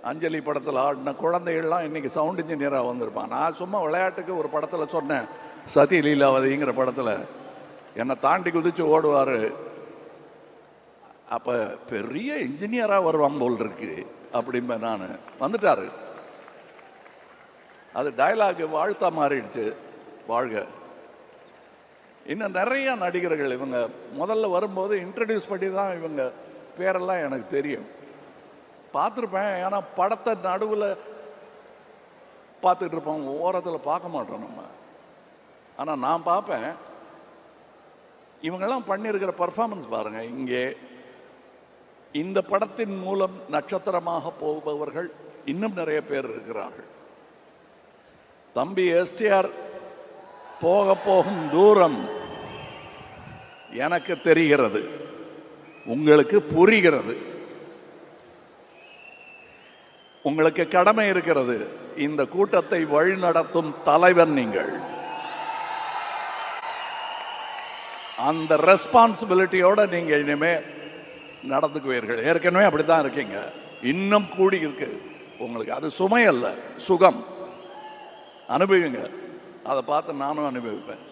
அஞ்சலி படத்தில் ஆடின குழந்தைகள்லாம் இன்றைக்கி சவுண்ட் இன்ஜினியராக வந்திருப்பான். நான் சும்மா விளையாட்டுக்கு ஒரு படத்தில் சொன்னேன், சதி லீலாவதிங்கிற படத்தில் என்னை தாண்டி குதித்து ஓடுவார். அப்போ பெரிய இன்ஜினியராக வருவான் போல் இருக்கு அப்படின்பேன் நான். வந்துட்டார். அது டயலாக் வாழ்த்தா மாறிடுச்சு. வாழ்க. இன்னும் நிறைய நடிகர்கள் இவங்க முதல்ல வரும்போது இன்ட்ரடியூஸ் பண்ணி தான் இவங்க பேரெல்லாம் எனக்கு தெரியும், பார்த்துருப்பேன். ஏன்னா படத்தை நடுவில் பார்த்துட்டு இருப்போம், ஓரத்தில் பார்க்க மாட்டோம் நம்ம. ஆனால் நான் பார்ப்பேன். இவங்கெல்லாம் பண்ணியிருக்கிற பர்ஃபார்மன்ஸ் பாருங்கள். இங்கே இந்த படத்தின் மூலம் நட்சத்திரமாக போபவர்கள் இன்னும் நிறைய பேர் இருக்கிறார்கள். தம்பி எஸ்டிஆர் போக போகும் தூரம் எனக்கு தெரிகிறது, உங்களுக்கு புரிகிறது. உங்களுக்கு கடமை இருக்கிறது. இந்த கூட்டத்தை வழிநடத்தும் தலைவர் நீங்கள். அந்த ரெஸ்பான்சிபிலிட்டியோட நீங்க இனிமே நடந்துக்குவீர்கள். ஏற்கனவே அப்படித்தான் இருக்கீங்க, இன்னும் கூடி இருக்கு உங்களுக்கு. அது சுமை அல்ல, சுகம். அனுபவிங்க. அதை பார்த்து நானும் அனுபவிப்பேன்.